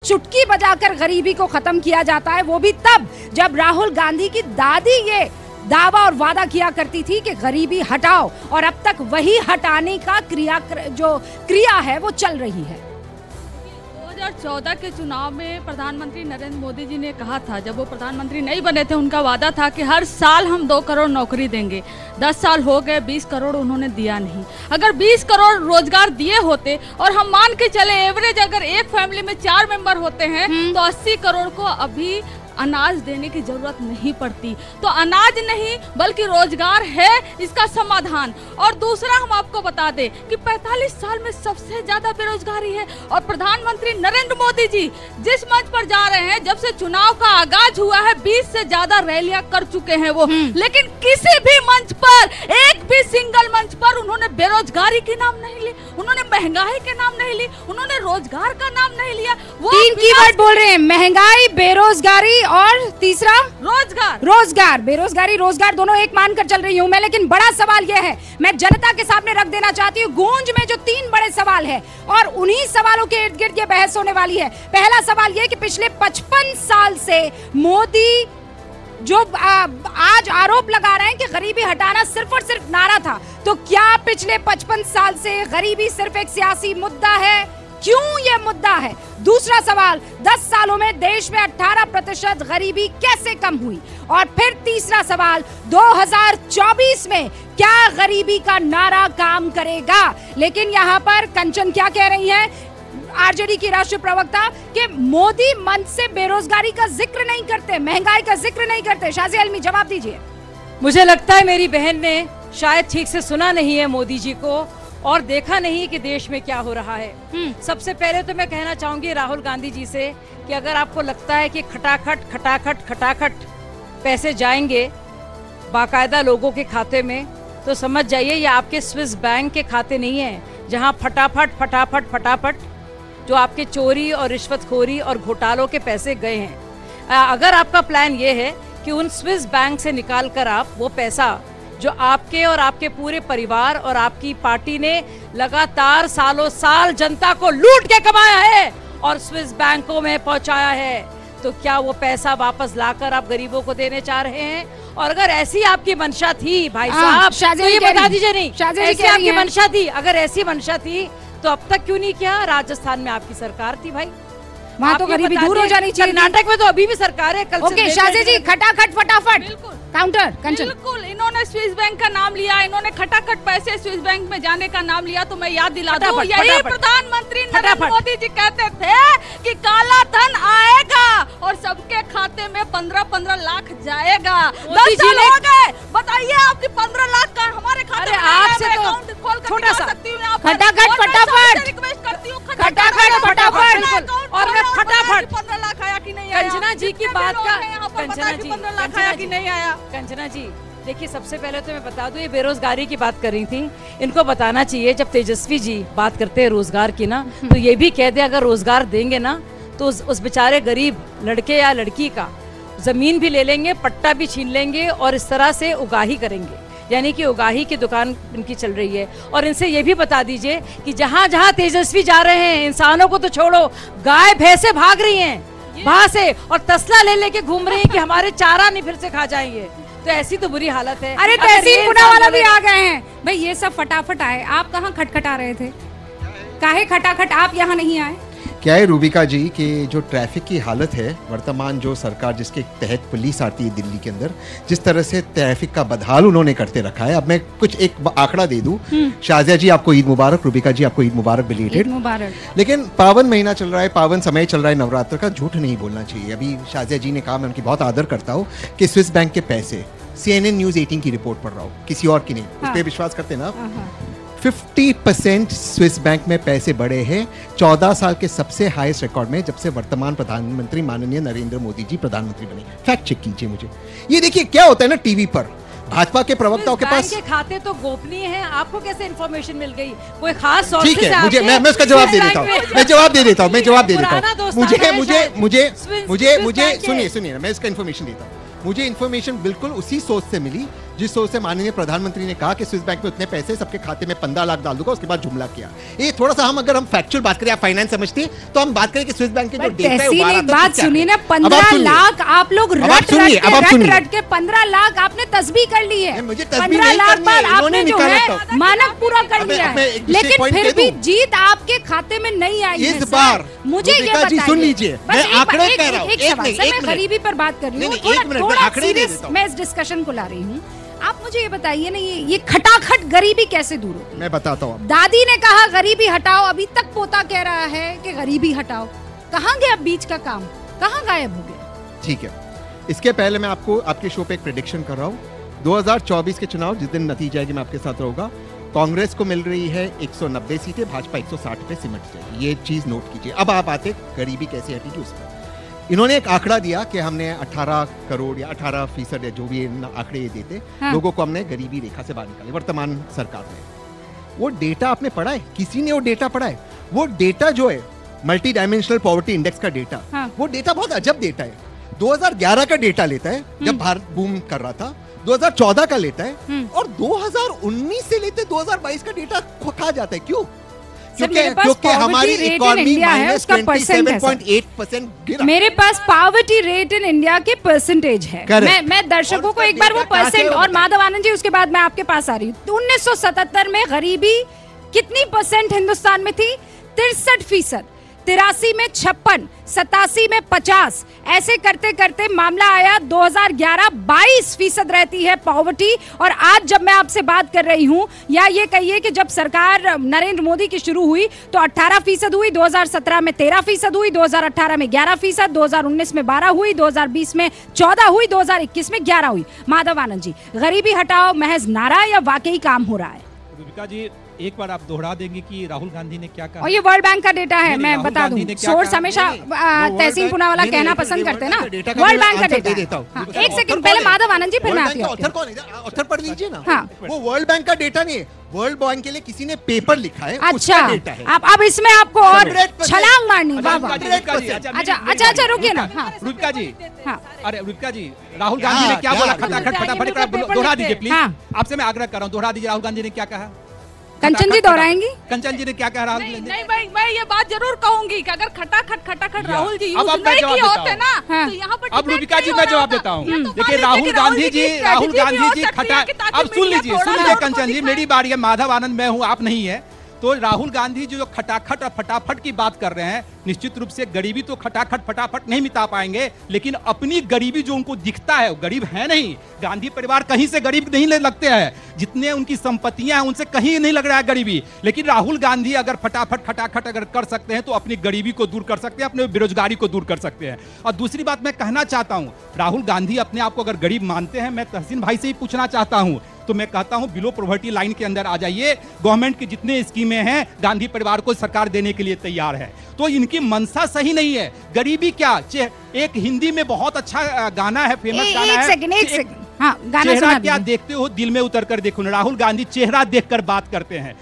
चुटकी बजाकर गरीबी को खत्म किया जाता है, वो भी तब जब राहुल गांधी की दादी ये दावा और वादा किया करती थी कि गरीबी हटाओ, और अब तक वही हटाने का क्रिया है वो चल रही है। 2014 के चुनाव में प्रधानमंत्री नरेंद्र मोदी जी ने कहा था, जब वो प्रधानमंत्री नहीं बने थे, उनका वादा था कि हर साल हम 2 करोड़ नौकरी देंगे। 10 साल हो गए, 20 करोड़ उन्होंने दिया नहीं। अगर 20 करोड़ रोजगार दिए होते और हम मान के चले एवरेज अगर एक फैमिली में 4 मेंबर होते हैं तो 80 करोड़ को अभी अनाज देने की जरूरत नहीं पड़ती। तो अनाज नहीं बल्कि रोजगार है इसका समाधान। और दूसरा हम आपको बता दें कि 45 साल में सबसे ज्यादा बेरोजगारी है, और प्रधानमंत्री नरेंद्र मोदी जी जिस मंच पर जा रहे हैं, जब से चुनाव का आगाज हुआ है 20 से ज्यादा रैलियां कर चुके हैं वो, लेकिन किसी भी मंच पर, एक भी सिंगल मंच पर उन्होंने बेरोजगारी के नाम नहीं ली, उन्होंने महंगाई के नाम नहीं ली, उन्होंने रोजगार का नाम नहीं लिया। वो 3 कीवर्ड बोल रहे हैं, महंगाई, बेरोजगारी और तीसरा रोजगार। बेरोजगारी रोजगार दोनों एक मानकर चल रही हूं मैं, लेकिन बड़ा सवाल यह है, मैं जनता के सामने रख देना चाहती हूँ गूंज में जो 3 बड़े सवाल है, और उन्हीं सवालों के इर्द गिर्द ये बहस होने वाली है। पहला सवाल ये कि पिछले 55 साल से मोदी जो आज आरोप लगा रहे हैं कि गरीबी हटाना सिर्फ और सिर्फ नारा था, तो क्या पिछले 55 साल से गरीबी सिर्फ एक सियासी मुद्दा है? क्यों ये मुद्दा है? दूसरा सवाल, 10 सालों में देश में 18% गरीबी कैसे कम हुई? और फिर तीसरा सवाल, 2024 में क्या गरीबी का नारा काम करेगा? लेकिन यहाँ पर कंचन क्या कह रही हैं, आरजेडी की राष्ट्रीय प्रवक्ता, कि मोदी मंच से बेरोजगारी का जिक्र नहीं करते, महंगाई का जिक्र नहीं करते। शाज़िया आलमी, जवाब दीजिए। मुझे लगता है मेरी बहन ने शायद ठीक से सुना नहीं है मोदी जी को, और देखा नहीं कि देश में क्या हो रहा है। सबसे पहले तो मैं कहना चाहूंगी राहुल गांधी जी से कि अगर आपको लगता है कि खटाखट पैसे जाएंगे बाकायदा लोगों के खाते में, तो समझ जाइए ये आपके स्विस बैंक के खाते नहीं है, जहां फटाफट जो आपके चोरी और रिश्वतखोरी और घोटालों के पैसे गए हैं। अगर आपका प्लान ये है कि उन स्विस बैंक से निकाल कर आप वो पैसा जो आपके और आपके पूरे परिवार और आपकी पार्टी ने लगातार सालों साल जनता को लूट के कमाया है और स्विस बैंकों में पहुंचाया है, तो क्या वो पैसा वापस लाकर आप गरीबों को देने चाह रहे हैं? और अगर ऐसी आपकी मंशा थी भाई साहब, तो ये बता दीजिए। नहीं, ऐसी आपकी मंशा थी, अगर ऐसी मंशा थी तो अब तक क्यों नहीं किया? राजस्थान में आपकी सरकार थी भाई, वहाँ तो गरीबी दूर हो जानी चाहिए। कर्नाटक में तो अभी भी सरकार है। ओके शाज़िया जी, खटाखट फटाफट काउंटर। कंचन, बिल्कुल, इन्होंने स्विस बैंक का नाम लिया, इन्होंने खटाखट पैसे स्विस बैंक में जाने का नाम लिया, तो मैं याद दिला दूं, यही प्रधानमंत्री नरेंद्र मोदी जी कहते थे कि काला धन आएगा और सबके खाते में 15-15 लाख जाएगा। 10 साल हो गए, बताइए आपकी 15 लाख का हमारे खाते में आपसे तो छोटा सा खटाखट फटाफट रिक्वेस्ट करती हूँ, खटाखट फटाफट, और मैं फटाफट 15 लाख आया कि नहीं आया? कंचना जी की बात का, कंचना जी 15 लाख आया कि नहीं आया? कंचना जी देखिए, सबसे पहले तो मैं बता दूं, ये बेरोजगारी की बात कर रही थी, इनको बताना चाहिए जब तेजस्वी जी बात करते हैं रोजगार की ना, तो ये भी कह दे अगर रोजगार देंगे ना तो उस बेचारे गरीब लड़के या लड़की का जमीन भी ले लेंगे, पट्टा भी छीन लेंगे और इस तरह से उगाही करेंगे, यानी कि उगाही की दुकान इनकी चल रही है। और इनसे ये भी बता दीजिए कि जहाँ जहाँ तेजस्वी जा रहे हैं, इंसानों को तो छोड़ो, गाय भैंसे भाग रही हैं वहां से और तसला ले लेके घूम रही हैं कि हमारे चारा नहीं फिर से खा जाएंगे। तो ऐसी तो बुरी हालत है। अरे तहसील पुना वाला भी आ गए हैं भाई, ये सब फटाफट आए, आप कहाँ खटखटा रहे थे? काहे खटाखट आप यहाँ नहीं आए? क्या है रूबिका जी कि जो ट्रैफिक की हालत है वर्तमान, जो सरकार जिसके तहत पुलिस आती है दिल्ली के अंदर, जिस तरह से ट्रैफिक का बदहाल उन्होंने करते रखा है। अब मैं कुछ एक आंकड़ा दे दूं, शाज़िया जी आपको ईद मुबारक, रूबिका जी आपको ईद मुबारक बिलेटेड मुबारक। लेकिन पावन महीना चल रहा है, पावन समय चल रहा है नवरात्र का, झूठ नहीं बोलना चाहिए। अभी शाज़िया जी ने कहा, मैं उनकी बहुत आदर करता हूँ, कि स्विस बैंक के पैसे, CNN न्यूज़ 18 की रिपोर्ट पढ़ रहा हूँ, किसी और की नहीं, उस पर विश्वास करते ना आप। 50% स्विस बैंक में पैसे बढ़े हैं 14 साल के सबसे हाईएस्ट रिकॉर्ड में, जब से वर्तमान प्रधानमंत्री माननीय नरेंद्र मोदी जी प्रधानमंत्री बने। फैक्ट चेक कीजिए मुझे। ये देखिए क्या होता है ना टीवी पर, भाजपा के प्रवक्ताओं के पास के खाते तो गोपनीय हैं, आपको कैसे इन्फॉर्मेशन मिल गई? कोई खास सोर्स? ठीक है, मुझे मैं उसका जवाब दे देता हूँ, मैं जवाब दे देता हूँ। मुझे सुनिए, मैं इसका इन्फॉर्मेशन देता हूँ। मुझे इन्फॉर्मेशन बिल्कुल उसी सोर्स से मिली जिस सोच से माननीय प्रधानमंत्री ने कहा कि स्विस बैंक में उतने पैसे सबके खाते में 15 लाख डाल दूंगा, उसके बाद जुमला किया। ये थोड़ा सा अगर हम फैक्चुअल बात करें, आप फाइनेंस समझती है, तो हम बात करें कि स्विस बैंक के जो डेटा है, एक बात सुनिए ना, 15 लाख आप लोग रट के 15 लाख आपने तस्बीह कर ली है। 15 लाख बार आपने जो है मानक पूरा कर लिया है, लेकिन फिर भी जीत आपके खाते में नहीं आई है इस बार। मुझे ये बताइए, सुन लीजिए, मैं आंकड़े कह रहा हूं, एक सवाल सर, मैं गरीबी पर बात कर रही हूँ, थोड़ा सीरियस मैं इस डिस्कशन को ला रही हूँ। आप मुझे ये बताइए ना, ये खटाखट गरीबी कैसे दूर हो? मैं बताता हूँ। दादी ने कहा गरीबी हटाओ, अभी तक पोता कह रहा है कि गरीबी हटाओ। कहाँ गया बीच का काम, कहाँ गायब हो गया? ठीक है, इसके पहले मैं आपको आपके शो पे एक प्रेडिक्शन कर रहा हूँ। 2024 के चुनाव जिस दिन नतीजा आएगी मैं आपके साथ रहूंगा। कांग्रेस को मिल रही है 190 सीटें, भाजपा 160 पे सिमट जाएगी। ये चीज नोट कीजिए। अब आप आते गरीबी कैसे हटेगी उस पर। इन्होंने एक आंकड़ा दिया कि हमने 18 करोड़ या 18% या जो भी आंकड़े ये देते, हाँ। लोगों को हमने गरीबी रेखा से बाहर निकाले वर्तमान सरकार ने। वो डेटा आपने पढ़ा है? किसी ने वो डेटा पढ़ा है? वो डेटा जो है मल्टी डायमेंशनल पॉवर्टी इंडेक्स का डेटा, हाँ। वो डेटा बहुत अजब डेटा है। 2011 का डेटा लेता है जब भारत बूम कर रहा था, 2014 का लेता है, और 2019 से लेते 2022 का डेटा खा जाता है। क्यों? क्योंकि हमारी इकोनॉमी -27.8% गिरा। मेरे पास पॉवर्टी रेट इन इंडिया के परसेंटेज है। मैं दर्शकों को एक बार वो परसेंट, और माधव आनंद जी उसके बाद मैं आपके पास आ रही हूँ। 1977 में गरीबी कितनी परसेंट हिंदुस्तान में थी? 63%। 83 में 56, 87 में 50, ऐसे करते करते मामला आया 2011 22% रहती है पॉवर्टी। और आज जब मैं आपसे बात कर रही हूं, या ये कहिए कि जब सरकार नरेंद्र मोदी की शुरू हुई तो 18% हुई, 2017 में 13% हुई, 2018 में 11%, 2019 में 12 हुई, 2020 में 14 हुई, 2021 में 11 हुई। माधव आनंद जी, गरीबी हटाओ महज नारा या वाकई काम हो रहा है? रूबिका जी, एक बार आप दोहरा देंगे कि राहुल गांधी ने क्या कहा? और ये वर्ल्ड बैंक का डेटा है, मैं बता दूं। सोर्स हमेशा तहसीन पुनावाला कहना पसंद करते हैं ना, वर्ल्ड बैंक का डेटा। हाँ, एक सेकंड पहले माधव आनंद जी, फिर मैं आती हूँ। ऑथर पढ़ लीजिए ना। हाँ। वो वर्ल्ड बैंक का डेटा नहीं है, वर्ल्ड बैंक के लिए किसी ने पेपर लिखा है। अच्छा, अब इसमें आपको और छलांग मारनी? अच्छा रुकिए ना। रूबिका जी, अरे रूबिका जी, राहुल गांधी ने क्या बोला? खटाखट फटाफट दोहरा दीजिए प्लीज। आपसे मैं आग्रह कर रहा हूँ, दोहरा दीजिए राहुल गांधी ने क्या कहा। कंचन जी दोहराएंगी? कंचन जी ने क्या कहा? राहुल नहीं भाई, मैं ये बात जरूर कहूंगी कि अगर खटाखट राहुल जी यूज नहीं किए होते ना, तो यहाँ पर अब रूबिका जी मैं जवाब देता हूँ। देखिए राहुल गांधी जी खटा, अब सुन लीजिए कंचन जी, मेरी बारी है। माधव आनंद मैं हूँ, आप नहीं है। तो राहुल गांधी जो खटाखट और फटाफट की बात कर रहे हैं, निश्चित रूप से गरीबी तो खटाखट फटाफट नहीं मिटा पाएंगे, लेकिन अपनी गरीबी जो उनको दिखता है, वो गरीब है नहीं। गांधी परिवार कहीं से गरीब नहीं लगते हैं, जितने उनकी संपत्तियां हैं उनसे कहीं नहीं लग रहा है गरीबी। लेकिन राहुल गांधी अगर फटाफट खटाखट अगर कर सकते हैं तो अपनी गरीबी को दूर कर सकते हैं, अपने बेरोजगारी को दूर कर सकते हैं। और दूसरी बात मैं कहना चाहता हूं, राहुल गांधी अपने आप को अगर गरीब मानते हैं, मैं तहसीन भाई से ही पूछना चाहता हूं, तो मैं कहता हूं बिलो पॉवर्टी लाइन के अंदर आ जाइए। गवर्नमेंट की जितने स्कीमें हैं गांधी परिवार को सरकार देने के लिए तैयार है। तो इनकी मनसा सही नहीं है। गरीबी क्या, एक हिंदी में बहुत अच्छा गाना है, फेमस गाना है, एक सेकंड, हाँ, चेहरा क्या देखते हो दिल में उतर कर देखो। राहुल गांधी चेहरा देखकर बात करते हैं।